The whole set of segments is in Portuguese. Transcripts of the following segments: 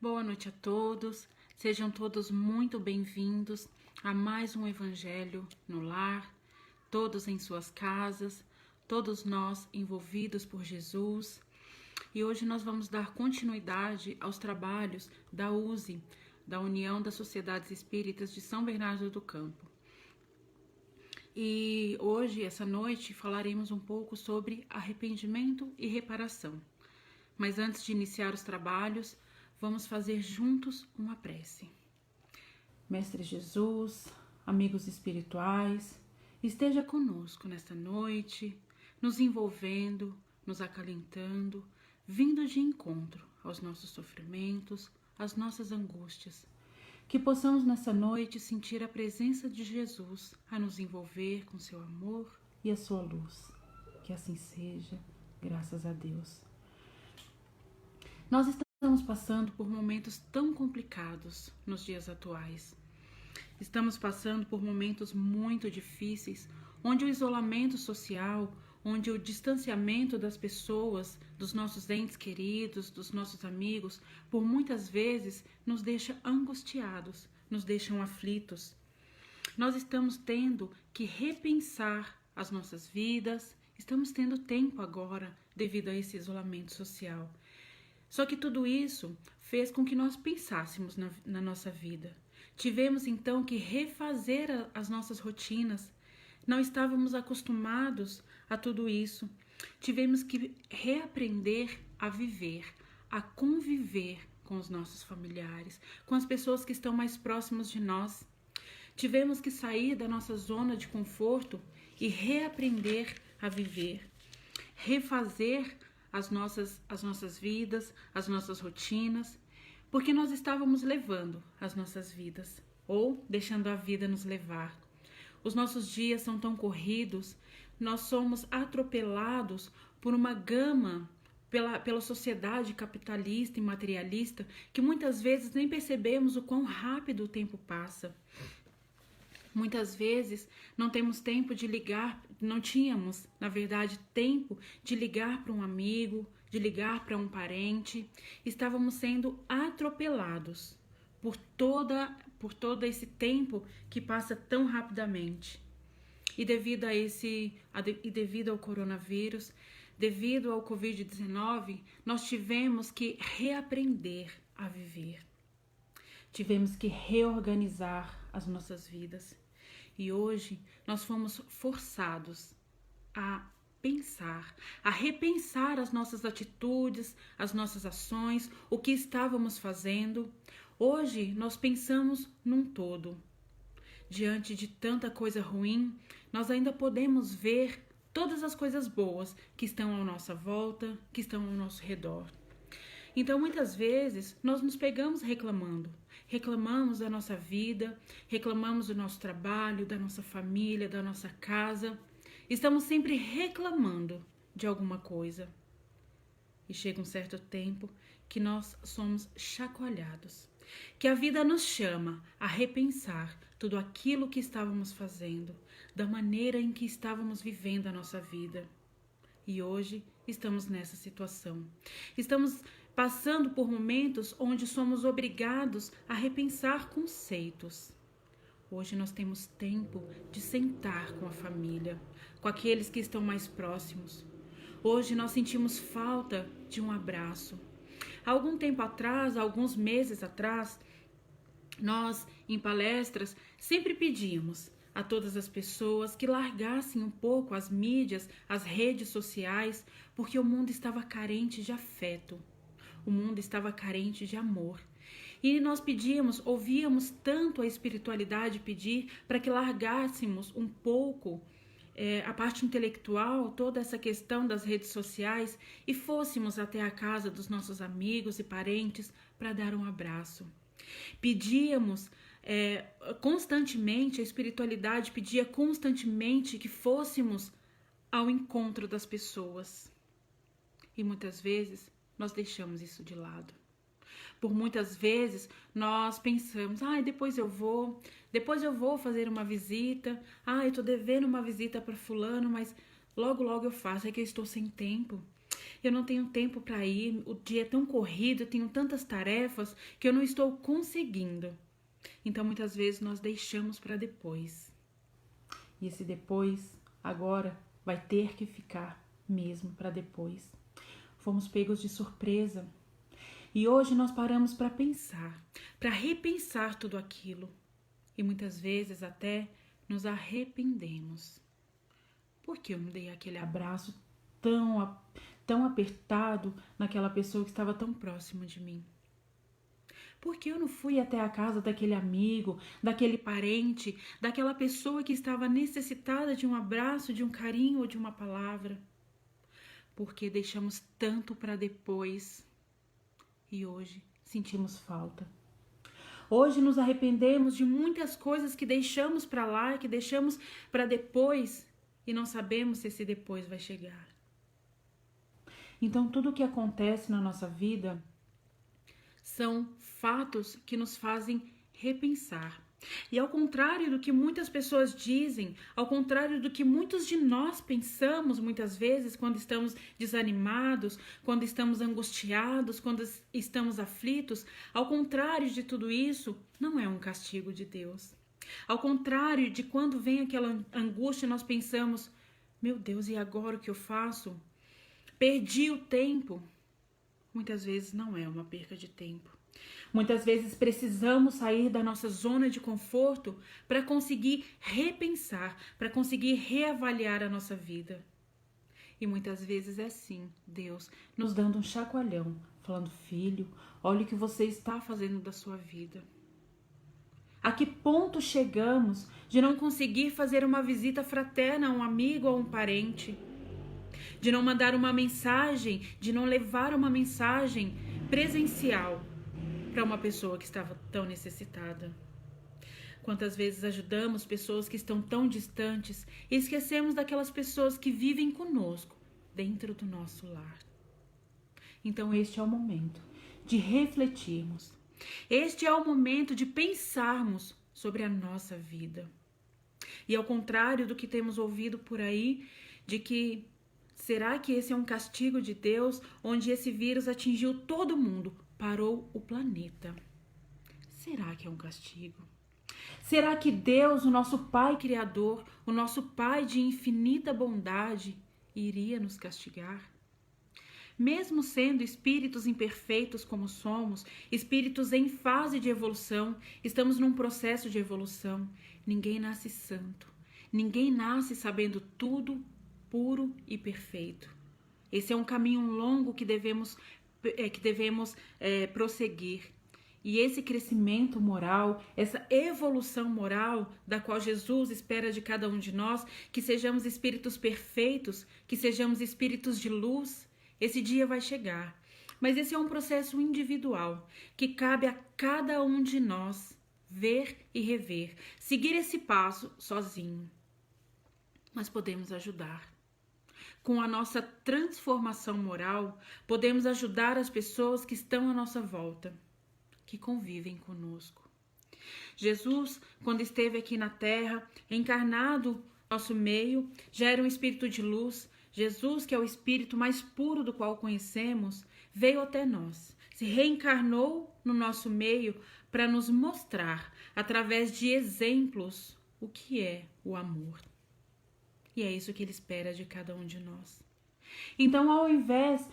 Boa noite a todos, sejam todos muito bem-vindos a mais um Evangelho no Lar, todos em suas casas, todos nós envolvidos por Jesus. E hoje nós vamos dar continuidade aos trabalhos da USE, da União das Sociedades Espíritas de São Bernardo do Campo. E hoje, essa noite, falaremos um pouco sobre arrependimento e reparação. Mas antes de iniciar os trabalhos, vamos fazer juntos uma prece. Mestre Jesus, amigos espirituais, esteja conosco nesta noite, nos envolvendo, nos acalentando, vindo de encontro aos nossos sofrimentos, às nossas angústias. Que possamos nessa noite sentir a presença de Jesus a nos envolver com seu amor e a sua luz. Que assim seja, graças a Deus. Nós estamos passando por momentos tão complicados nos dias atuais. Estamos passando por momentos muito difíceis, onde o isolamento social, onde o distanciamento das pessoas, dos nossos entes queridos, dos nossos amigos, por muitas vezes nos deixa angustiados, nos deixam aflitos. Nós estamos tendo que repensar as nossas vidas, estamos tendo tempo agora devido a esse isolamento social. Só que tudo isso fez com que nós pensássemos na nossa vida. Tivemos então que refazer as nossas rotinas. Não estávamos acostumados a tudo isso. Tivemos que reaprender a viver, a conviver com os nossos familiares, com as pessoas que estão mais próximas de nós. Tivemos que sair da nossa zona de conforto e reaprender a viver, refazer as nossas vidas, as nossas rotinas, porque nós estávamos levando as nossas vidas ou deixando a vida nos levar. Os nossos dias são tão corridos, nós somos atropelados por uma gama, pela sociedade capitalista e materialista, que muitas vezes nem percebemos o quão rápido o tempo passa. Muitas vezes não temos tempo de ligar, não tínhamos, na verdade, tempo de ligar para um amigo, de ligar para um parente. Estávamos sendo atropelados por todo esse tempo que passa tão rapidamente. E devido ao coronavírus, devido ao Covid-19, nós tivemos que reaprender a viver. Tivemos que reorganizar as nossas vidas. E hoje nós fomos forçados a pensar, a repensar as nossas atitudes, as nossas ações, o que estávamos fazendo. Hoje nós pensamos num todo. Diante de tanta coisa ruim, nós ainda podemos ver todas as coisas boas que estão à nossa volta, que estão ao nosso redor. Então, muitas vezes, nós nos pegamos reclamamos da nossa vida, reclamamos do nosso trabalho, da nossa família, da nossa casa. Estamos sempre reclamando de alguma coisa. E chega um certo tempo que nós somos chacoalhados, que a vida nos chama a repensar tudo aquilo que estávamos fazendo, da maneira em que estávamos vivendo a nossa vida. E hoje estamos nessa situação. Estamos passando por momentos onde somos obrigados a repensar conceitos. Hoje nós temos tempo de sentar com a família, com aqueles que estão mais próximos. Hoje nós sentimos falta de um abraço. Há algum tempo atrás, alguns meses atrás, nós, em palestras, sempre pedíamos a todas as pessoas que largassem um pouco as mídias, as redes sociais, porque o mundo estava carente de afeto. O mundo estava carente de amor. E nós ouvíamos tanto a espiritualidade pedir para que largássemos um pouco a parte intelectual, toda essa questão das redes sociais e fôssemos até a casa dos nossos amigos e parentes para dar um abraço. Pedíamos constantemente, a espiritualidade pedia constantemente que fôssemos ao encontro das pessoas. E muitas vezes nós deixamos isso de lado. Por muitas vezes nós pensamos, depois eu vou fazer uma visita, eu tô devendo uma visita para fulano, mas logo eu faço, é que eu estou sem tempo. Eu não tenho tempo para ir, o dia é tão corrido, eu tenho tantas tarefas que eu não estou conseguindo. Então, muitas vezes, nós deixamos para depois. E esse depois, agora, vai ter que ficar mesmo para depois. Fomos pegos de surpresa. E hoje nós paramos para pensar, para repensar tudo aquilo. E muitas vezes até nos arrependemos. Por que eu não dei aquele abraço tão apertado naquela pessoa que estava tão próxima de mim? Por que eu não fui até a casa daquele amigo, daquele parente, daquela pessoa que estava necessitada de um abraço, de um carinho ou de uma palavra? Porque deixamos tanto para depois e hoje sentimos falta. Hoje nos arrependemos de muitas coisas que deixamos para lá, que deixamos para depois e não sabemos se esse depois vai chegar. Então, tudo o que acontece na nossa vida são fatos que nos fazem repensar. E ao contrário do que muitas pessoas dizem, ao contrário do que muitos de nós pensamos muitas vezes quando estamos desanimados, quando estamos angustiados, quando estamos aflitos, ao contrário de tudo isso, não é um castigo de Deus. Ao contrário de quando vem aquela angústia, nós pensamos, meu Deus, e agora o que eu faço? Perdi o tempo. Muitas vezes não é uma perca de tempo. Muitas vezes precisamos sair da nossa zona de conforto para conseguir repensar, para conseguir reavaliar a nossa vida. E muitas vezes é assim, Deus nos dando um chacoalhão, falando, filho, olha o que você está fazendo da sua vida. A que ponto chegamos de não conseguir fazer uma visita fraterna a um amigo ou a um parente? De não mandar uma mensagem, de não levar uma mensagem presencial para uma pessoa que estava tão necessitada. Quantas vezes ajudamos pessoas que estão tão distantes e esquecemos daquelas pessoas que vivem conosco dentro do nosso lar. Então este é o momento de refletirmos. Este é o momento de pensarmos sobre a nossa vida. E ao contrário do que temos ouvido por aí, de que será que esse é um castigo de Deus, onde esse vírus atingiu todo mundo? Parou o planeta. Será que é um castigo? Será que Deus, o nosso Pai Criador, o nosso Pai de infinita bondade, iria nos castigar? Mesmo sendo espíritos imperfeitos como somos, espíritos em fase de evolução, estamos num processo de evolução. Ninguém nasce santo. Ninguém nasce sabendo tudo, puro e perfeito. Esse é um caminho longo que devemos prosseguir. E esse crescimento moral, essa evolução moral da qual Jesus espera de cada um de nós, que sejamos espíritos perfeitos, que sejamos espíritos de luz, esse dia vai chegar. Mas esse é um processo individual, que cabe a cada um de nós ver e rever, seguir esse passo sozinho. Mas podemos ajudar. Com a nossa transformação moral, podemos ajudar as pessoas que estão à nossa volta, que convivem conosco. Jesus, quando esteve aqui na terra, encarnado no nosso meio, já era um espírito de luz. Jesus, que é o espírito mais puro do qual conhecemos, veio até nós, se reencarnou no nosso meio para nos mostrar, através de exemplos, o que é o amor. E é isso que ele espera de cada um de nós. Então, ao invés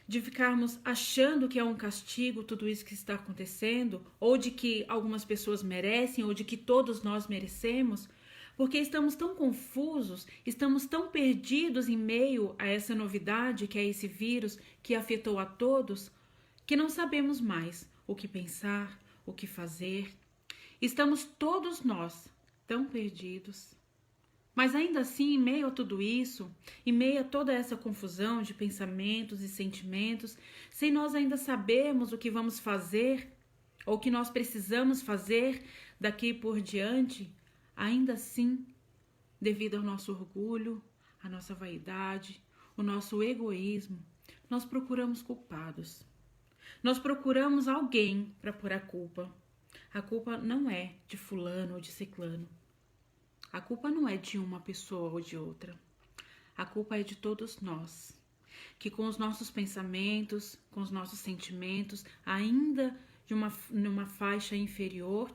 de ficarmos achando que é um castigo tudo isso que está acontecendo, ou de que algumas pessoas merecem, ou de que todos nós merecemos, porque estamos tão confusos, estamos tão perdidos em meio a essa novidade que é esse vírus que afetou a todos, que não sabemos mais o que pensar, o que fazer. Estamos todos nós tão perdidos. Mas ainda assim, em meio a tudo isso, em meio a toda essa confusão de pensamentos e sentimentos, sem nós ainda sabermos o que vamos fazer ou o que nós precisamos fazer daqui por diante, ainda assim, devido ao nosso orgulho, à nossa vaidade, o nosso egoísmo, nós procuramos culpados. Nós procuramos alguém para pôr a culpa. A culpa não é de fulano ou de ciclano. A culpa não é de uma pessoa ou de outra. A culpa é de todos nós, que com os nossos pensamentos, com os nossos sentimentos, ainda numa faixa inferior,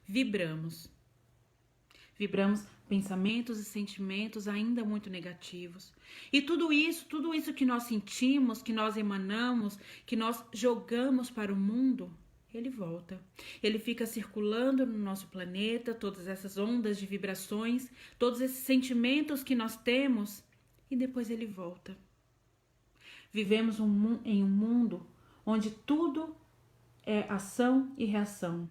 vibramos. Vibramos pensamentos e sentimentos ainda muito negativos. E tudo isso que nós sentimos, que nós emanamos, que nós jogamos para o mundo, ele volta. Ele fica circulando no nosso planeta, todas essas ondas de vibrações, todos esses sentimentos que nós temos, e depois ele volta. Vivemos em um mundo onde tudo é ação e reação.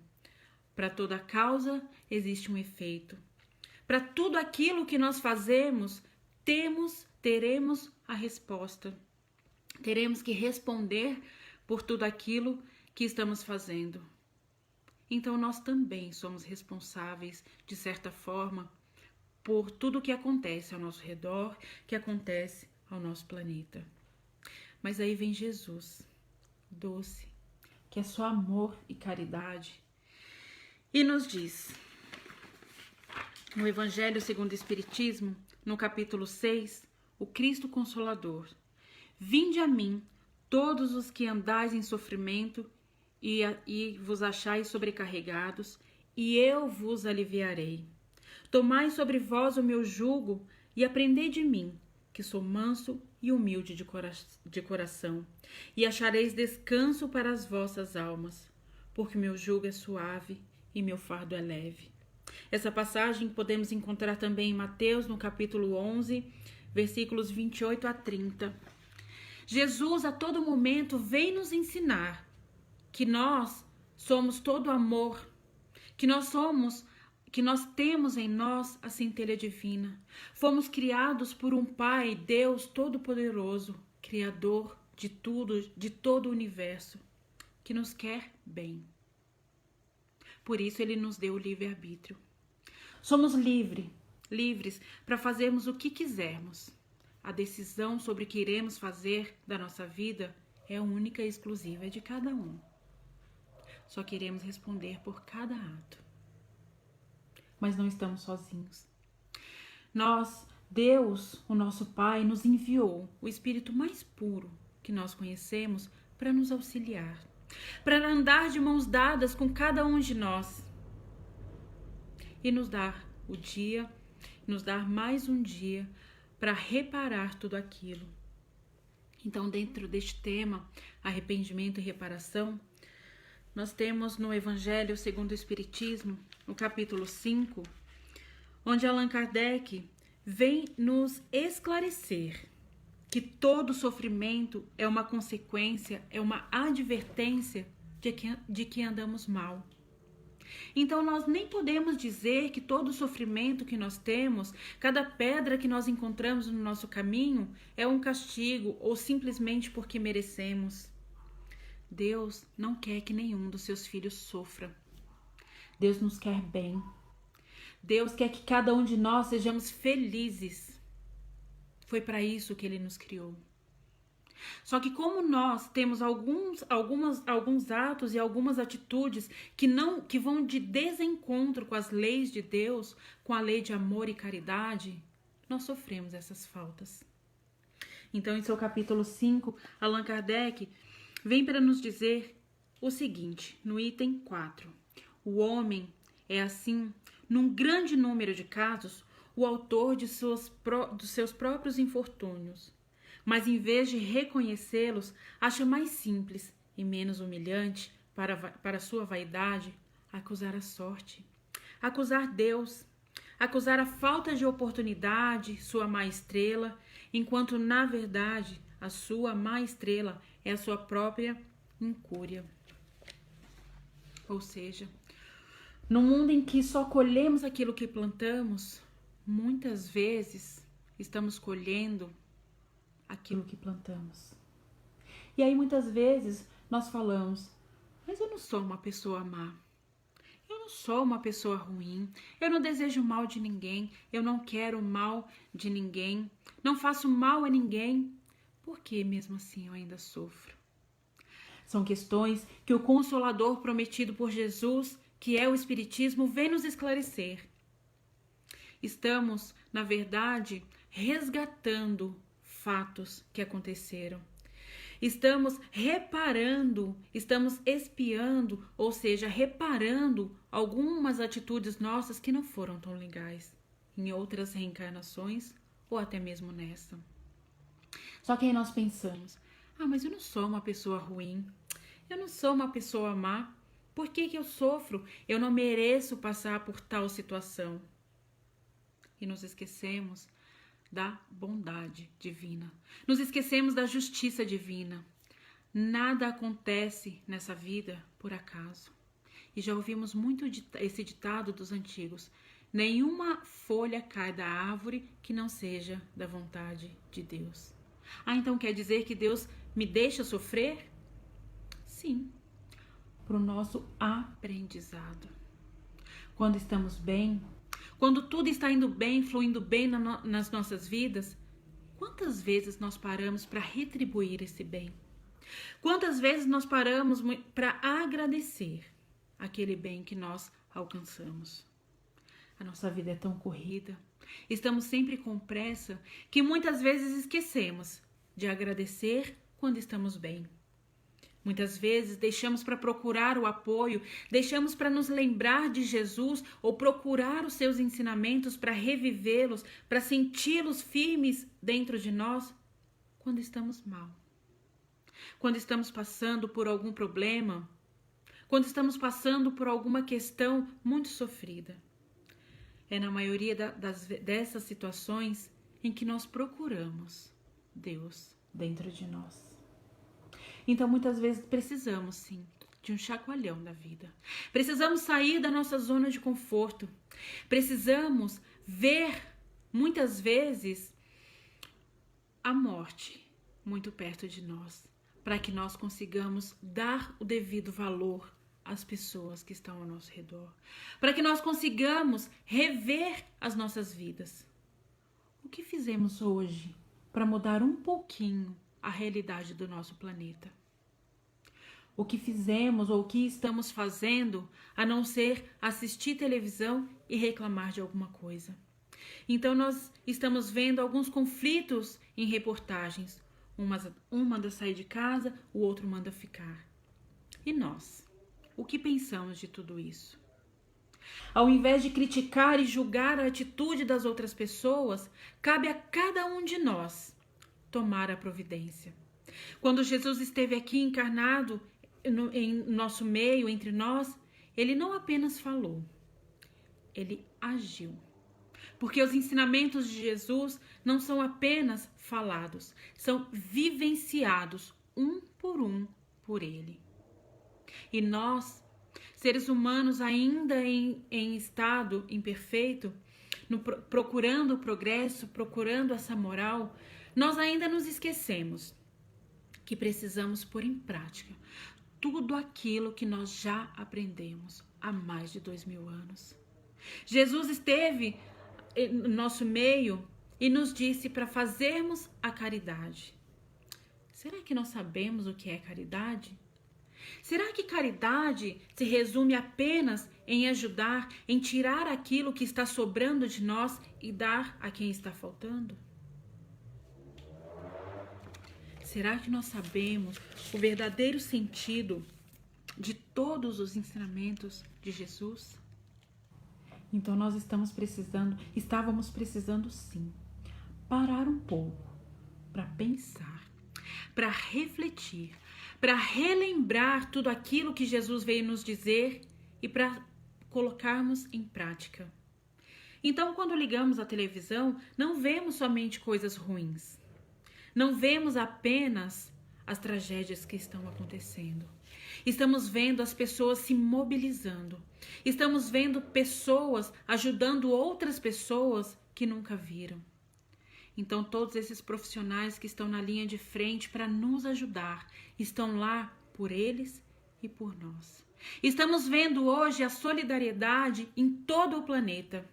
Para toda causa existe um efeito. Para tudo aquilo que nós fazemos, teremos a resposta. Teremos que responder por tudo aquilo que estamos fazendo. Então nós também somos responsáveis, de certa forma, por tudo que acontece ao nosso redor, que acontece ao nosso planeta. Mas aí vem Jesus, doce, que é só amor e caridade, e nos diz, no Evangelho segundo o Espiritismo, no capítulo 6, o Cristo Consolador: vinde a mim, todos os que andais em sofrimento e vos achais sobrecarregados, e eu vos aliviarei. Tomai sobre vós o meu jugo e aprendei de mim, que sou manso e humilde de coração, e achareis descanso para as vossas almas, porque meu jugo é suave e meu fardo é leve. Essa passagem podemos encontrar também em Mateus, no capítulo 11, versículos 28 a 30. Jesus, a todo momento, vem nos ensinar que nós somos todo amor, que nós temos em nós a centelha divina. Fomos criados por um Pai, Deus Todo-Poderoso, Criador de tudo, de todo o universo, que nos quer bem. Por isso ele nos deu o livre-arbítrio. Somos livres para fazermos o que quisermos. A decisão sobre o que iremos fazer da nossa vida é única e exclusiva de cada um. Só queremos responder por cada ato. Mas não estamos sozinhos. Deus, o nosso Pai, nos enviou o Espírito mais puro que nós conhecemos para nos auxiliar, para andar de mãos dadas com cada um de nós e nos dar mais um dia para reparar tudo aquilo. Então, dentro deste tema, arrependimento e reparação, nós temos no Evangelho segundo o Espiritismo, no capítulo 5, onde Allan Kardec vem nos esclarecer que todo sofrimento é uma consequência, é uma advertência de que andamos mal. Então nós nem podemos dizer que todo sofrimento que nós temos, cada pedra que nós encontramos no nosso caminho é um castigo ou simplesmente porque merecemos. Deus não quer que nenhum dos seus filhos sofra. Deus nos quer bem. Deus quer que cada um de nós sejamos felizes. Foi para isso que Ele nos criou. Só que como nós temos alguns atos e algumas atitudes que vão de desencontro com as leis de Deus, com a lei de amor e caridade, nós sofremos essas faltas. Então, em seu capítulo 5, Allan Kardec vem para nos dizer o seguinte, no item 4. O homem é, assim, num grande número de casos, o autor dos seus próprios infortúnios. Mas em vez de reconhecê-los, acha mais simples e menos humilhante para sua vaidade acusar a sorte, acusar Deus, acusar a falta de oportunidade, sua má estrela, enquanto na verdade a sua má estrela é a sua própria incúria. Ou seja, no mundo em que só colhemos aquilo que plantamos, muitas vezes estamos colhendo aquilo que plantamos. E aí muitas vezes nós falamos, mas eu não sou uma pessoa má, eu não sou uma pessoa ruim, eu não desejo mal de ninguém, eu não quero mal de ninguém, não faço mal a ninguém, por que mesmo assim eu ainda sofro? São questões que o Consolador prometido por Jesus, que é o Espiritismo, vem nos esclarecer. Estamos, na verdade, resgatando fatos que aconteceram. Estamos reparando, estamos espiando, ou seja, reparando algumas atitudes nossas que não foram tão legais em outras reencarnações ou até mesmo nessa. Só que aí nós pensamos, mas eu não sou uma pessoa ruim, eu não sou uma pessoa má, por que eu sofro? Eu não mereço passar por tal situação. E nos esquecemos da bondade divina. Nos esquecemos da justiça divina. Nada acontece nessa vida por acaso. E já ouvimos muito esse ditado dos antigos. Nenhuma folha cai da árvore que não seja da vontade de Deus. Então quer dizer que Deus me deixa sofrer? Sim, para o nosso aprendizado. Quando estamos bem, quando tudo está indo bem, fluindo bem nas nossas vidas, quantas vezes nós paramos para retribuir esse bem? Quantas vezes nós paramos para agradecer aquele bem que nós alcançamos? A nossa vida é tão corrida, estamos sempre com pressa, que muitas vezes esquecemos de agradecer quando estamos bem. Muitas vezes deixamos para procurar o apoio, deixamos para nos lembrar de Jesus ou procurar os seus ensinamentos para revivê-los, para senti-los firmes dentro de nós quando estamos mal. Quando estamos passando por algum problema, quando estamos passando por alguma questão muito sofrida. É na maioria dessas situações em que nós procuramos Deus dentro de nós. Então, muitas vezes, precisamos, sim, de um chacoalhão da vida. Precisamos sair da nossa zona de conforto. Precisamos ver, muitas vezes, a morte muito perto de nós, para que nós consigamos dar o devido valor às pessoas que estão ao nosso redor, para que nós consigamos rever as nossas vidas. O que fizemos hoje para mudar um pouquinho a realidade do nosso planeta? O que fizemos ou o que estamos fazendo a não ser assistir televisão e reclamar de alguma coisa? Então nós estamos vendo alguns conflitos em reportagens. Um manda sair de casa, o outro manda ficar. E nós? O que pensamos de tudo isso? Ao invés de criticar e julgar a atitude das outras pessoas, cabe a cada um de nós tomar a providência. Quando Jesus esteve aqui encarnado em nosso meio, entre nós, ele não apenas falou, ele agiu. Porque os ensinamentos de Jesus não são apenas falados, são vivenciados um por ele. E nós, seres humanos ainda em estado imperfeito, procurando o progresso, procurando essa moral, nós ainda nos esquecemos que precisamos pôr em prática tudo aquilo que nós já aprendemos há mais de 2000 anos. Jesus esteve no nosso meio e nos disse para fazermos a caridade. Será que nós sabemos o que é caridade? Será que caridade se resume apenas em ajudar, em tirar aquilo que está sobrando de nós e dar a quem está faltando? Será que nós sabemos o verdadeiro sentido de todos os ensinamentos de Jesus? Então nós estávamos precisando sim, parar um pouco para pensar, para refletir, para relembrar tudo aquilo que Jesus veio nos dizer e para colocarmos em prática. Então, quando ligamos a televisão, não vemos somente coisas ruins. Não vemos apenas as tragédias que estão acontecendo. Estamos vendo as pessoas se mobilizando. Estamos vendo pessoas ajudando outras pessoas que nunca viram. Então, todos esses profissionais que estão na linha de frente para nos ajudar, estão lá por eles e por nós. Estamos vendo hoje a solidariedade em todo o planeta.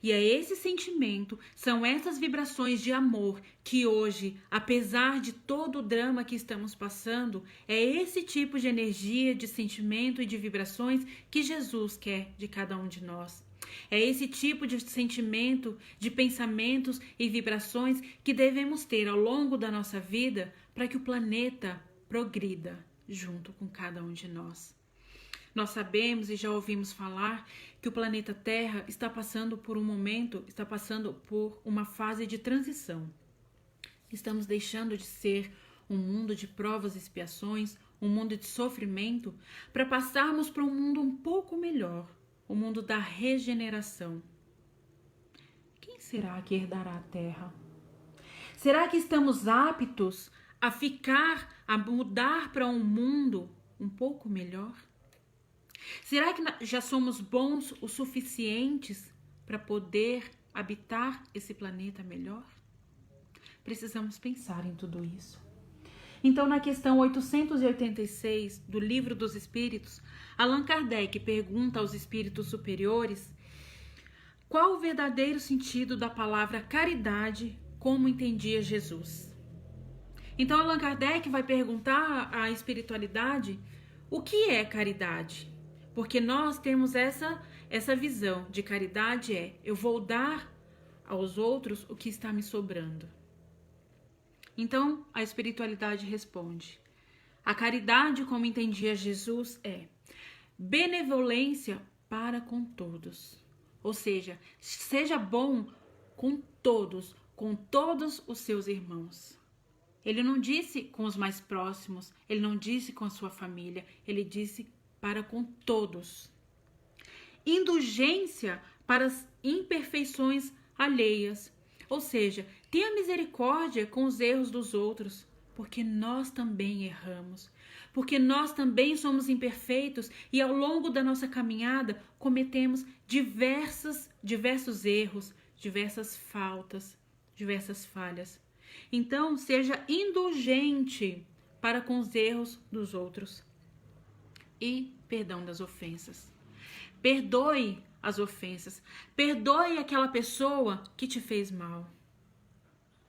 E é esse sentimento, são essas vibrações de amor que hoje, apesar de todo o drama que estamos passando, é esse tipo de energia, de sentimento e de vibrações que Jesus quer de cada um de nós. É esse tipo de sentimento, de pensamentos e vibrações que devemos ter ao longo da nossa vida para que o planeta progrida junto com cada um de nós. Nós sabemos e já ouvimos falar que o planeta Terra está passando por um momento, está passando por uma fase de transição. Estamos deixando de ser um mundo de provas e expiações, um mundo de sofrimento, para passarmos para um mundo um pouco melhor, o mundo da regeneração. Quem será que herdará a Terra? Será que estamos aptos a mudar para um mundo um pouco melhor? Será que já somos bons o suficientes para poder habitar esse planeta melhor? Precisamos pensar em tudo isso. Então, na questão 886 do Livro dos Espíritos, Allan Kardec pergunta aos espíritos superiores qual o verdadeiro sentido da palavra caridade, como entendia Jesus. Então, Allan Kardec vai perguntar à espiritualidade o que é caridade. Porque nós temos essa visão de caridade eu vou dar aos outros o que está me sobrando. Então, a espiritualidade responde: a caridade, como entendia Jesus, é benevolência para com todos. Ou seja bom com todos os seus irmãos. Ele não disse com os mais próximos, ele não disse com a sua família, ele disse para com todos. Indulgência para as imperfeições alheias. Ou seja, tenha misericórdia com os erros dos outros, porque nós também erramos, porque nós também somos imperfeitos e ao longo da nossa caminhada cometemos diversos erros, diversas faltas, diversas falhas. Então, seja indulgente para com os erros dos outros. E perdão das ofensas. Perdoe as ofensas. Perdoe aquela pessoa que te fez mal.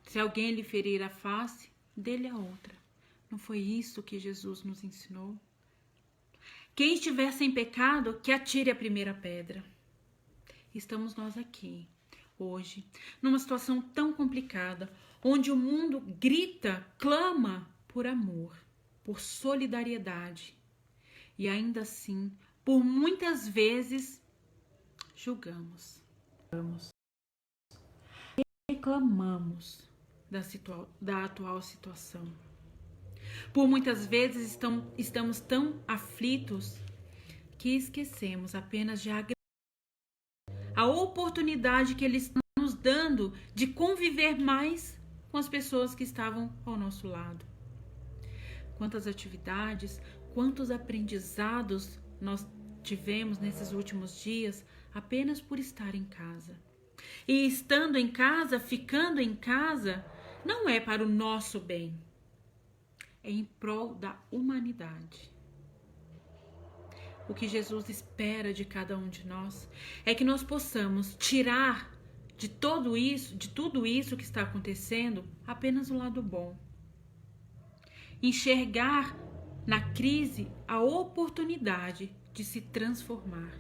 Se alguém lhe ferir a face, dê-lhe a outra. Não foi isso que Jesus nos ensinou? Quem estiver sem pecado, que atire a primeira pedra. Estamos nós aqui, hoje, numa situação tão complicada, onde o mundo grita, clama por amor, por solidariedade. E ainda assim, por muitas vezes, julgamos, reclamamos da atual situação. Por muitas vezes estamos tão aflitos que esquecemos apenas de agradecer a oportunidade que Ele está nos dando de conviver mais com as pessoas que estavam ao nosso lado. Quantas atividades, quantos aprendizados nós tivemos nesses últimos dias apenas por estar em casa. E estando em casa, ficando em casa, não é para o nosso bem, é em prol da humanidade. O que Jesus espera de cada um de nós é que nós possamos tirar de tudo isso que está acontecendo, apenas o lado bom. Enxergar na crise a oportunidade de se transformar.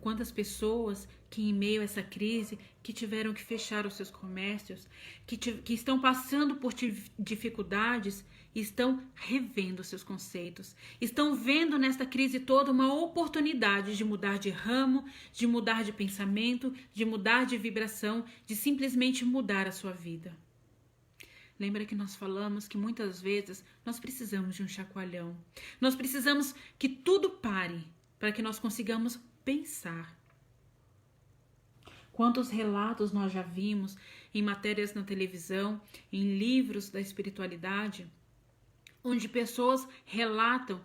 Quantas pessoas que em meio a essa crise, que tiveram que fechar os seus comércios, que estão passando por dificuldades, estão revendo seus conceitos, estão vendo nesta crise toda uma oportunidade de mudar de ramo, de mudar de pensamento, de mudar de vibração, de simplesmente mudar a sua vida. Lembra que nós falamos que muitas vezes nós precisamos de um chacoalhão. Nós precisamos que tudo pare para que nós consigamos pensar. Quantos relatos nós já vimos em matérias na televisão, em livros da espiritualidade, onde pessoas relatam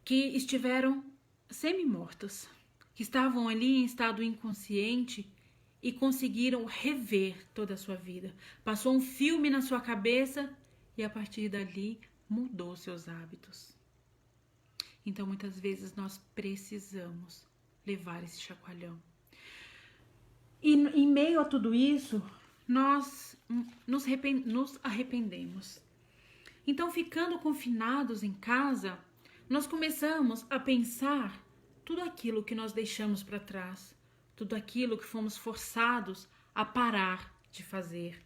que estiveram semi-mortas, que estavam ali em estado inconsciente e conseguiram rever toda a sua vida. Passou um filme na sua cabeça e a partir dali mudou seus hábitos. Então muitas vezes nós precisamos levar esse chacoalhão. E em meio a tudo isso, nós nos arrependemos. Então, ficando confinados em casa, nós começamos a pensar tudo aquilo que nós deixamos para trás, tudo aquilo que fomos forçados a parar de fazer.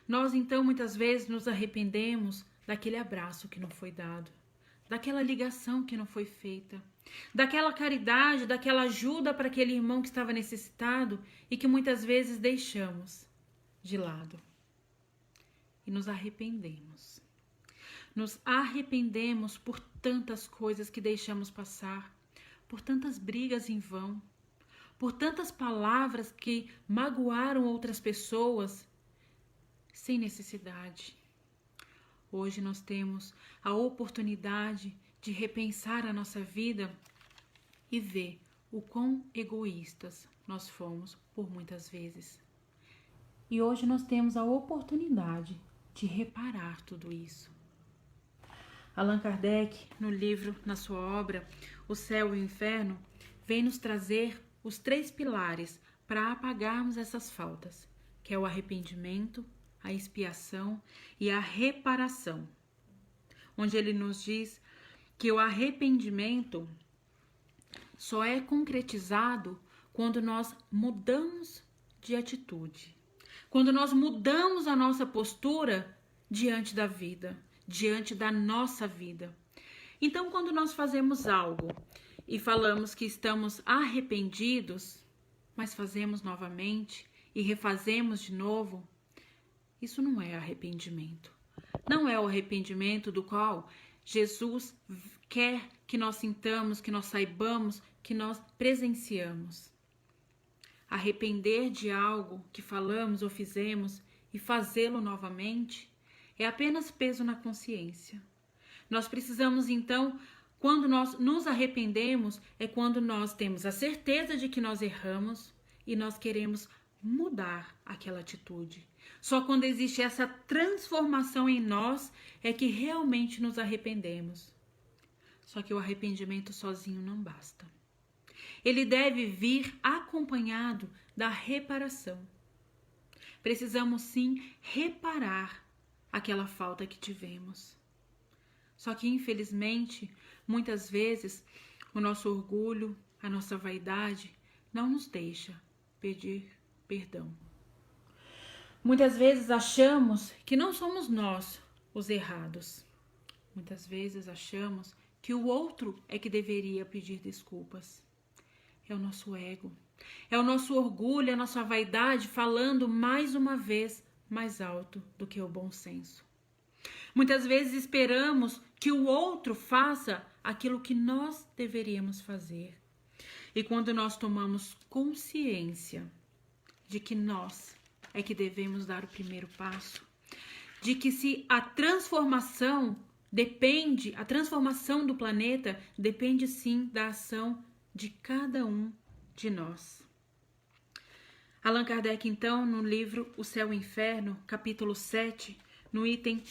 Nós, então, muitas vezes nos arrependemos daquele abraço que não foi dado, daquela ligação que não foi feita, daquela caridade, daquela ajuda para aquele irmão que estava necessitado e que muitas vezes deixamos de lado. E nos arrependemos. Nos arrependemos por tantas coisas que deixamos passar, por tantas brigas em vão, por tantas palavras que magoaram outras pessoas sem necessidade. Hoje nós temos a oportunidade de repensar a nossa vida e ver o quão egoístas nós fomos por muitas vezes. E hoje nós temos a oportunidade de reparar tudo isso. Allan Kardec, no livro, na sua obra, O Céu e o Inferno, vem nos trazer os 3 pilares para apagarmos essas faltas, que é o arrependimento, a expiação e a reparação. Onde ele nos diz que o arrependimento só é concretizado quando nós mudamos de atitude, quando nós mudamos a nossa postura diante da vida, diante da nossa vida. Então, quando nós fazemos algo e falamos que estamos arrependidos, mas fazemos novamente e refazemos de novo, isso não é arrependimento. Não é o arrependimento do qual Jesus quer que nós sintamos, que nós saibamos, que nós presenciamos. Arrepender de algo que falamos ou fizemos e fazê-lo novamente é apenas peso na consciência. Nós precisamos, então, quando nós nos arrependemos, é quando nós temos a certeza de que nós erramos e nós queremos mudar aquela atitude. Só quando existe essa transformação em nós é que realmente nos arrependemos. Só que o arrependimento sozinho não basta. Ele deve vir acompanhado da reparação. Precisamos sim reparar aquela falta que tivemos. Só que, infelizmente, muitas vezes o nosso orgulho, a nossa vaidade não nos deixa pedir perdão. Muitas vezes achamos que não somos nós os errados. Muitas vezes achamos que o outro é que deveria pedir desculpas. É o nosso ego, é o nosso orgulho, a nossa vaidade falando mais uma vez mais alto do que o bom senso. Muitas vezes esperamos que o outro faça aquilo que nós deveríamos fazer. E quando nós tomamos consciência de que nós é que devemos dar o primeiro passo, de que se a transformação do planeta depende sim da ação de cada um de nós. Allan Kardec, então, no livro O Céu e o Inferno, capítulo 7, no item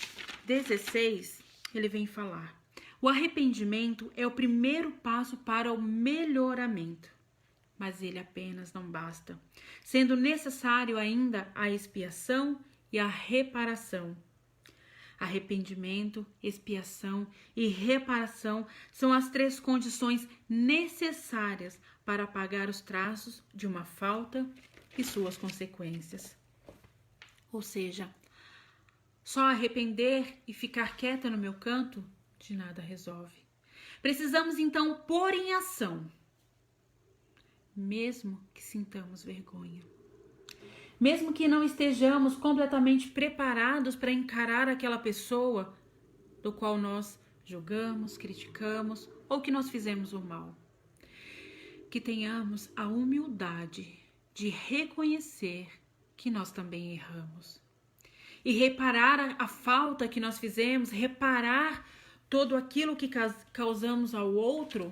16, ele vem falar: o arrependimento é o primeiro passo para o melhoramento, mas ele apenas não basta, sendo necessário ainda a expiação e a reparação. Arrependimento, expiação e reparação são as 3 condições necessárias para apagar os traços de uma falta e suas consequências. Ou seja, só arrepender e ficar quieta no meu canto de nada resolve. Precisamos então pôr em ação, mesmo que sintamos vergonha. Mesmo que não estejamos completamente preparados para encarar aquela pessoa do qual nós julgamos, criticamos ou que nós fizemos o mal. Que tenhamos a humildade de reconhecer que nós também erramos. E reparar a falta que nós fizemos, reparar todo aquilo que causamos ao outro,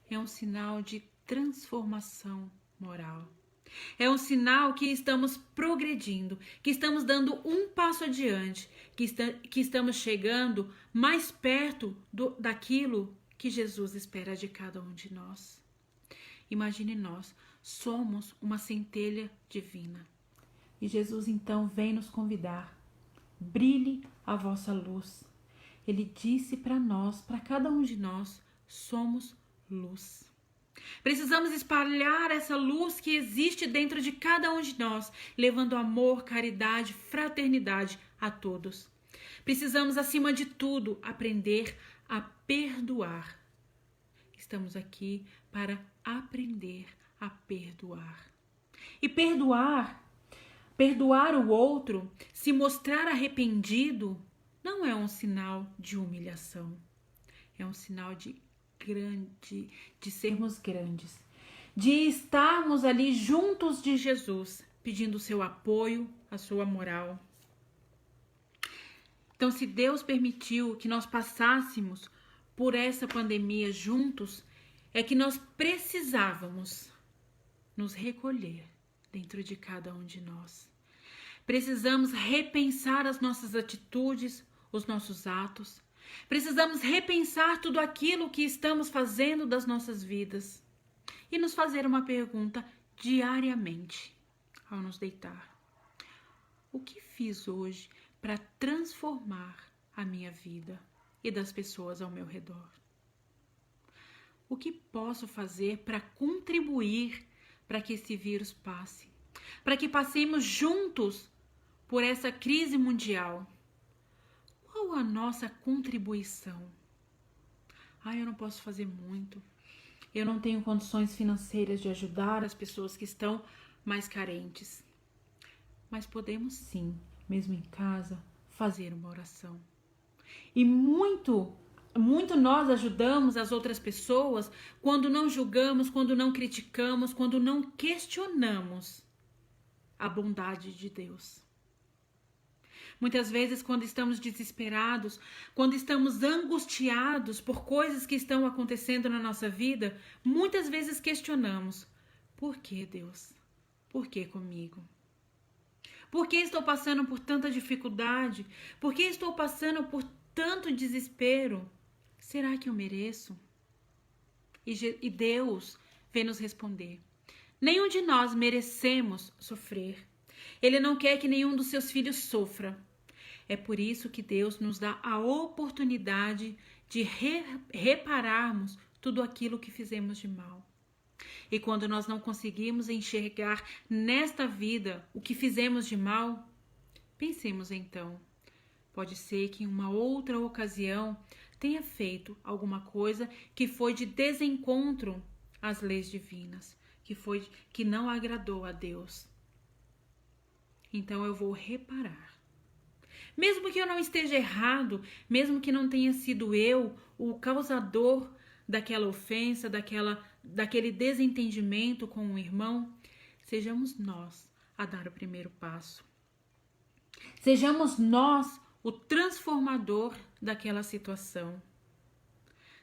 é um sinal de transformação moral. É um sinal que estamos progredindo, que estamos dando um passo adiante, que estamos chegando mais perto daquilo que Jesus espera de cada um de nós. Imagine nós, somos uma centelha divina. E Jesus então vem nos convidar: brilhe a vossa luz. Ele disse para nós, para cada um de nós, somos luz. Precisamos espalhar essa luz que existe dentro de cada um de nós, levando amor, caridade, fraternidade a todos. Precisamos, acima de tudo, aprender a perdoar. Estamos aqui para aprender a perdoar. E perdoar o outro, se mostrar arrependido, não é um sinal de humilhação. É um sinal de sermos grandes, de estarmos ali juntos de Jesus, pedindo o seu apoio, a sua moral. Então, se Deus permitiu que nós passássemos por essa pandemia juntos, é que nós precisávamos nos recolher dentro de cada um de nós. Precisamos repensar as nossas atitudes, os nossos atos. Precisamos repensar tudo aquilo que estamos fazendo das nossas vidas e nos fazer uma pergunta diariamente ao nos deitar. O que fiz hoje para transformar a minha vida e das pessoas ao meu redor? O que posso fazer para contribuir para que esse vírus passe? Para que passemos juntos por essa crise mundial? Qual a nossa contribuição? Eu não posso fazer muito. Eu não tenho condições financeiras de ajudar as pessoas que estão mais carentes. Mas podemos sim, mesmo em casa, fazer uma oração. E muito nós ajudamos as outras pessoas quando não julgamos, quando não criticamos, quando não questionamos a bondade de Deus. Muitas vezes, quando estamos desesperados, quando estamos angustiados por coisas que estão acontecendo na nossa vida, muitas vezes questionamos: por que, Deus? Por que comigo? Por que estou passando por tanta dificuldade? Por que estou passando por tanto desespero? Será que eu mereço? E Deus vem nos responder: nenhum de nós merecemos sofrer. Ele não quer que nenhum dos seus filhos sofra. É por isso que Deus nos dá a oportunidade de repararmos tudo aquilo que fizemos de mal. E quando nós não conseguimos enxergar nesta vida o que fizemos de mal, pensemos então, pode ser que em uma outra ocasião tenha feito alguma coisa que foi de desencontro às leis divinas, que não agradou a Deus. Então eu vou reparar. Mesmo que eu não esteja errado, mesmo que não tenha sido eu o causador daquela ofensa, daquele desentendimento com um irmão, sejamos nós a dar o primeiro passo. Sejamos nós o transformador daquela situação.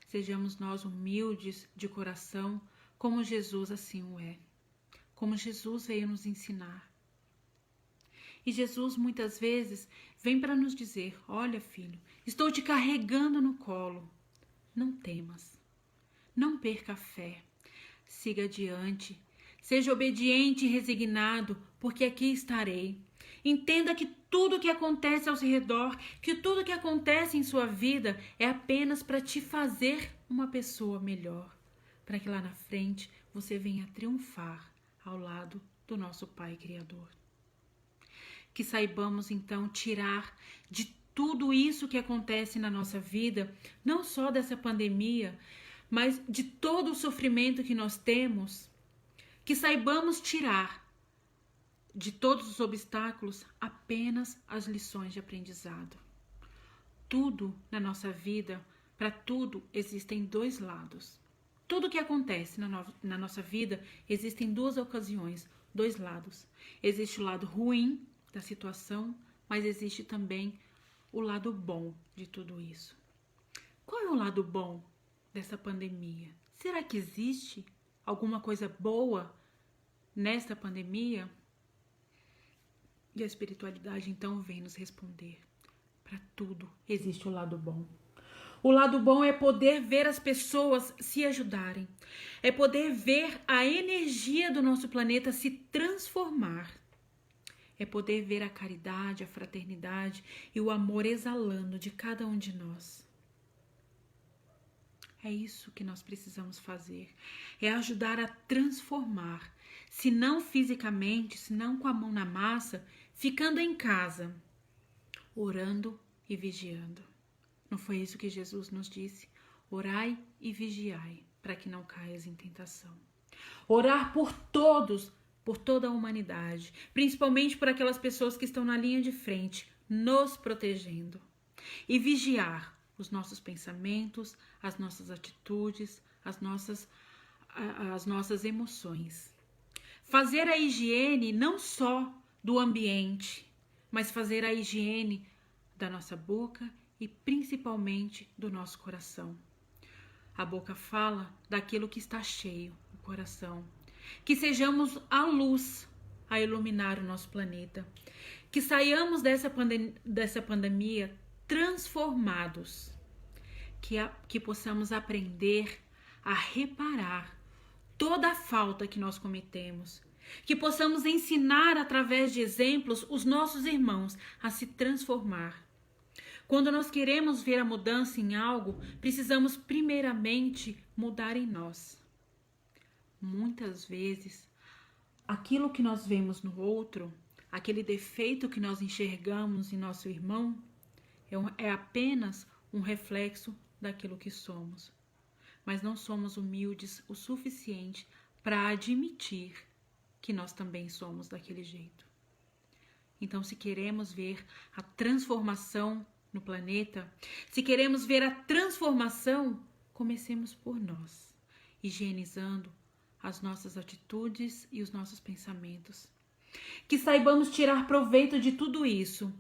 Sejamos nós humildes de coração, como Jesus assim o é, como Jesus veio nos ensinar. E Jesus muitas vezes vem para nos dizer: olha, filho, estou te carregando no colo. Não temas, não perca a fé, siga adiante, seja obediente e resignado, porque aqui estarei. Entenda que tudo que acontece ao seu redor, que tudo que acontece em sua vida é apenas para te fazer uma pessoa melhor, para que lá na frente você venha triunfar ao lado do nosso Pai Criador. Que saibamos então tirar de tudo isso que acontece na nossa vida, não só dessa pandemia, mas de todo o sofrimento que nós temos, que saibamos tirar de todos os obstáculos apenas as lições de aprendizado. Tudo na nossa vida, para tudo existem dois lados. Tudo que acontece na nossa vida existem duas ocasiões, dois lados. Existe o lado ruim da situação, mas existe também o lado bom de tudo isso. Qual é o lado bom dessa pandemia? Será que existe alguma coisa boa nesta pandemia? E a espiritualidade então vem nos responder: para tudo existe o lado bom. O lado bom é poder ver as pessoas se ajudarem, é poder ver a energia do nosso planeta se transformar. É poder ver a caridade, a fraternidade e o amor exalando de cada um de nós. É isso que nós precisamos fazer. É ajudar a transformar. Se não fisicamente, se não com a mão na massa, ficando em casa, orando e vigiando. Não foi isso que Jesus nos disse? Orai e vigiai, para que não caias em tentação. Orar por todos, por toda a humanidade, principalmente por aquelas pessoas que estão na linha de frente, nos protegendo. E vigiar os nossos pensamentos, as nossas atitudes, as nossas emoções. Fazer a higiene não só do ambiente, mas fazer a higiene da nossa boca e principalmente do nosso coração. A boca fala daquilo que está cheio, o coração. Que sejamos a luz a iluminar o nosso planeta. Que saiamos dessa pandemia transformados. Que possamos aprender a reparar toda a falta que nós cometemos. Que possamos ensinar através de exemplos os nossos irmãos a se transformar. Quando nós queremos ver a mudança em algo, precisamos primeiramente mudar em nós. Muitas vezes, aquilo que nós vemos no outro, aquele defeito que nós enxergamos em nosso irmão, é apenas um reflexo daquilo que somos. Mas não somos humildes o suficiente para admitir que nós também somos daquele jeito. Então, se queremos ver a transformação no planeta, se queremos ver a transformação, comecemos por nós, higienizando as nossas atitudes e os nossos pensamentos. Que saibamos tirar proveito de tudo isso,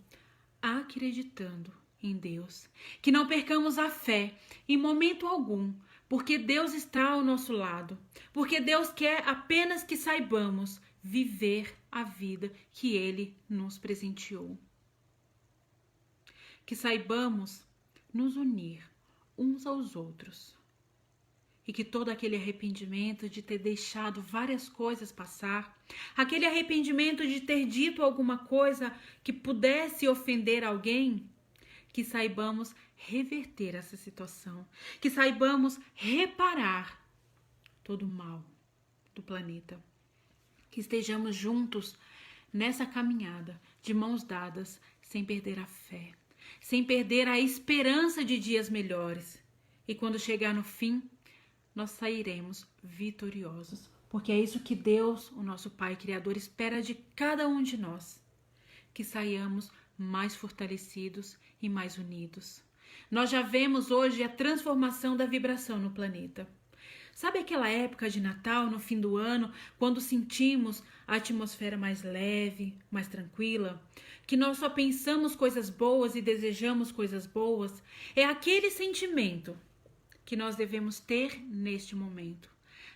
acreditando em Deus. Que não percamos a fé em momento algum, porque Deus está ao nosso lado, porque Deus quer apenas que saibamos viver a vida que Ele nos presenteou. Que saibamos nos unir uns aos outros e que todo aquele arrependimento de ter deixado várias coisas passar, aquele arrependimento de ter dito alguma coisa que pudesse ofender alguém, que saibamos reverter essa situação, que saibamos reparar todo o mal do planeta, que estejamos juntos nessa caminhada, de mãos dadas, sem perder a fé, sem perder a esperança de dias melhores. E quando chegar no fim, nós sairemos vitoriosos, porque é isso que Deus, o nosso Pai Criador, espera de cada um de nós, que saiamos mais fortalecidos e mais unidos. Nós já vemos hoje a transformação da vibração no planeta. Sabe aquela época de Natal, no fim do ano, quando sentimos a atmosfera mais leve, mais tranquila, que nós só pensamos coisas boas e desejamos coisas boas? É aquele sentimento que nós devemos ter neste momento.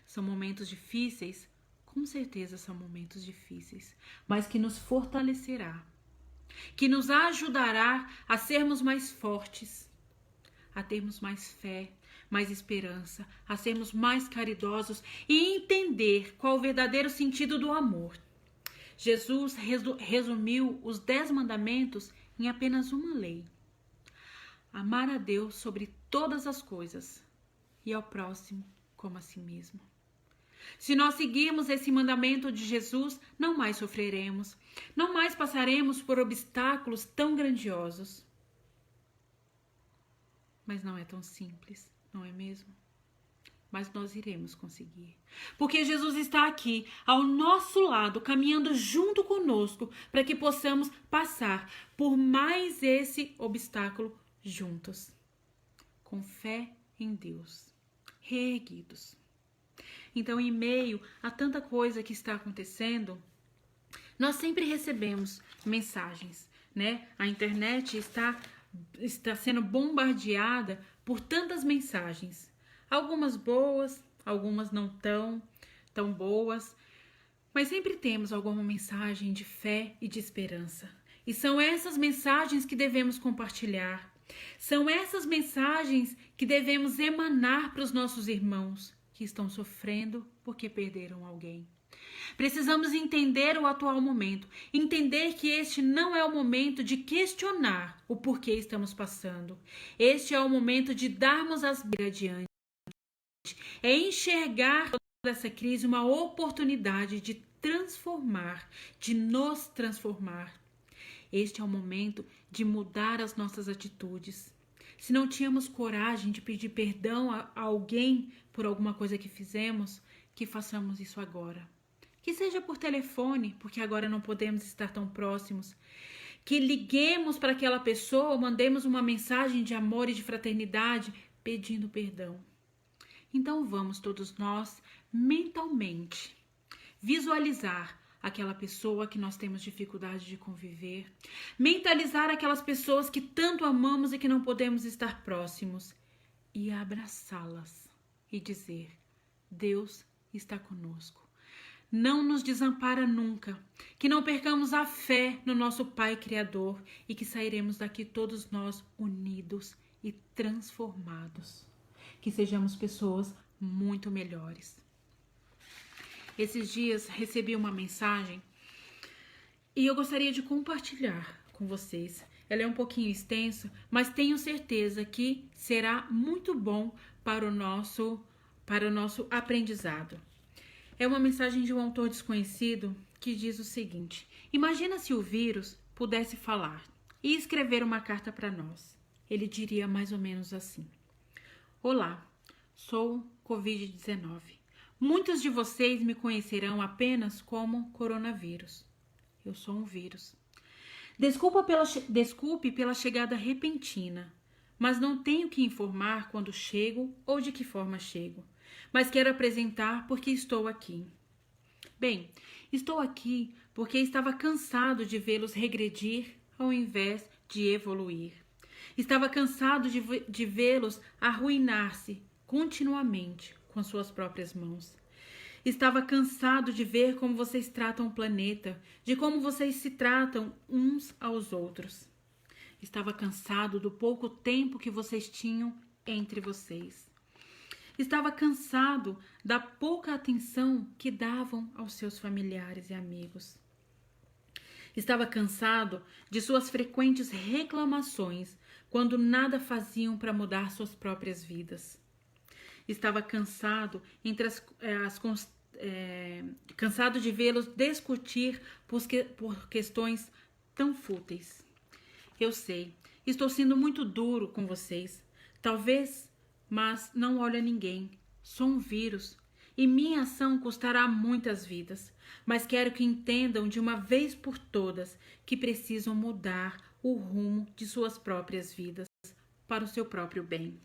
São momentos difíceis? Com certeza são momentos difíceis, mas que nos fortalecerá, que nos ajudará a sermos mais fortes, a termos mais fé, mais esperança, a sermos mais caridosos e entender qual o verdadeiro sentido do amor. Jesus resumiu os 10 mandamentos em apenas uma lei: amar a Deus sobre todas as coisas e ao próximo como a si mesmo. Se nós seguirmos esse mandamento de Jesus, não mais sofreremos, não mais passaremos por obstáculos tão grandiosos. Mas não é tão simples, não é mesmo? Mas nós iremos conseguir. Porque Jesus está aqui, ao nosso lado, caminhando junto conosco, para que possamos passar por mais esse obstáculo juntos. Com fé em Deus, reerguidos. Então, em meio a tanta coisa que está acontecendo, nós sempre recebemos mensagens, né? A internet está sendo bombardeada por tantas mensagens. Algumas boas, algumas não tão boas, mas sempre temos alguma mensagem de fé e de esperança. E são essas mensagens que devemos compartilhar. São essas mensagens que devemos emanar para os nossos irmãos que estão sofrendo porque perderam alguém. Precisamos entender o atual momento, entender que este não é o momento de questionar o porquê estamos passando. Este é o momento de darmos as vidas adiante, É enxergar toda essa crise uma oportunidade de transformar, de nos transformar. Este é o momento de mudar as nossas atitudes. Se não tínhamos coragem de pedir perdão a alguém por alguma coisa que fizemos, que façamos isso agora. Que seja por telefone, porque agora não podemos estar tão próximos. Que liguemos para aquela pessoa, mandemos uma mensagem de amor e de fraternidade pedindo perdão. Então vamos todos nós, mentalmente, visualizar aquela pessoa que nós temos dificuldade de conviver, mentalizar aquelas pessoas que tanto amamos e que não podemos estar próximos e abraçá-las e dizer: Deus está conosco. Não nos desampara nunca, que não percamos a fé no nosso Pai Criador e que sairemos daqui todos nós unidos e transformados. Que sejamos pessoas muito melhores. Esses dias recebi uma mensagem e eu gostaria de compartilhar com vocês. Ela é um pouquinho extensa, mas tenho certeza que será muito bom para o nosso aprendizado. É uma mensagem de um autor desconhecido que diz o seguinte: imagina se o vírus pudesse falar e escrever uma carta para nós. Ele diria mais ou menos assim: Olá, sou Covid-19. Muitos de vocês me conhecerão apenas como coronavírus. Eu sou um vírus. Desculpe pela chegada repentina, mas não tenho que informar quando chego ou de que forma chego. Mas quero apresentar porque estou aqui. Bem, estou aqui porque estava cansado de vê-los regredir ao invés de evoluir. Estava cansado de vê-los arruinar-se continuamente com suas próprias mãos. Estava cansado de ver como vocês tratam o planeta, de como vocês se tratam uns aos outros. Estava cansado do pouco tempo que vocês tinham entre vocês. Estava cansado da pouca atenção que davam aos seus familiares e amigos. Estava cansado de suas frequentes reclamações quando nada faziam para mudar suas próprias vidas. Estava cansado cansado de vê-los discutir por questões tão fúteis. Eu sei, estou sendo muito duro com vocês. Talvez, mas não olho a ninguém. Sou um vírus e minha ação custará muitas vidas. Mas quero que entendam de uma vez por todas que precisam mudar o rumo de suas próprias vidas para o seu próprio bem.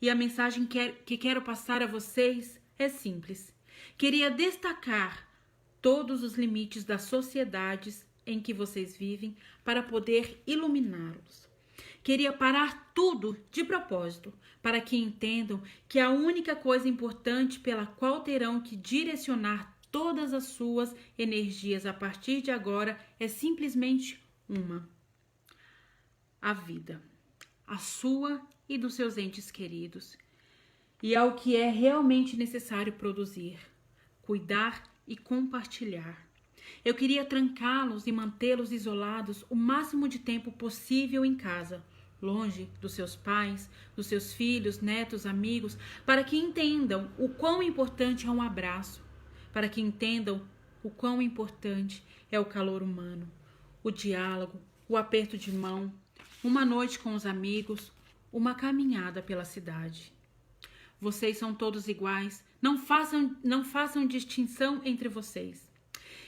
E a mensagem que quero passar a vocês é simples. Queria destacar todos os limites das sociedades em que vocês vivem para poder iluminá-los. Queria parar tudo de propósito para que entendam que a única coisa importante pela qual terão que direcionar todas as suas energias a partir de agora é simplesmente uma: a vida, a sua e dos seus entes queridos, e ao que é realmente necessário produzir, cuidar e compartilhar. Eu queria trancá-los e mantê-los isolados o máximo de tempo possível em casa, longe dos seus pais, dos seus filhos, netos, amigos, para que entendam o quão importante é um abraço, para que entendam o quão importante é o calor humano, o diálogo, o aperto de mão, uma noite com os amigos, uma caminhada pela cidade. Vocês são todos iguais, não façam distinção entre vocês.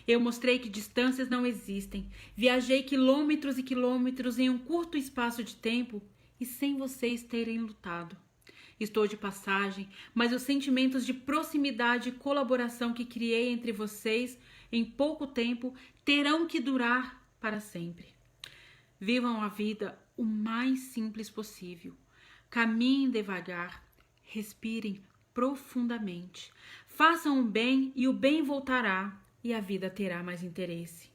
Eu mostrei que distâncias não existem, viajei quilômetros e quilômetros em um curto espaço de tempo e sem vocês terem lutado. Estou de passagem, mas os sentimentos de proximidade e colaboração que criei entre vocês em pouco tempo terão que durar para sempre. Vivam a vida o mais simples possível. Caminhem devagar, respirem profundamente. Façam o bem e o bem voltará e a vida terá mais interesse.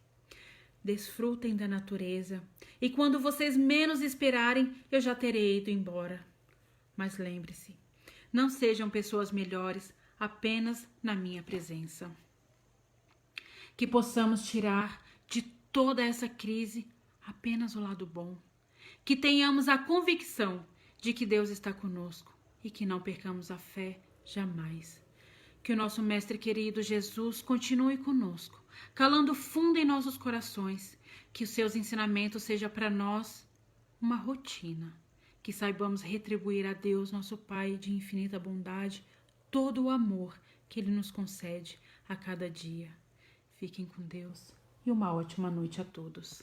Desfrutem da natureza e quando vocês menos esperarem, eu já terei ido embora. Mas lembre-se, não sejam pessoas melhores apenas na minha presença. Que possamos tirar de toda essa crise apenas o lado bom. Que tenhamos a convicção de que Deus está conosco e que não percamos a fé jamais. Que o nosso Mestre querido Jesus continue conosco, calando fundo em nossos corações, que os seus ensinamentos sejam para nós uma rotina, que saibamos retribuir a Deus, nosso Pai de infinita bondade, todo o amor que Ele nos concede a cada dia. Fiquem com Deus e uma ótima noite a todos.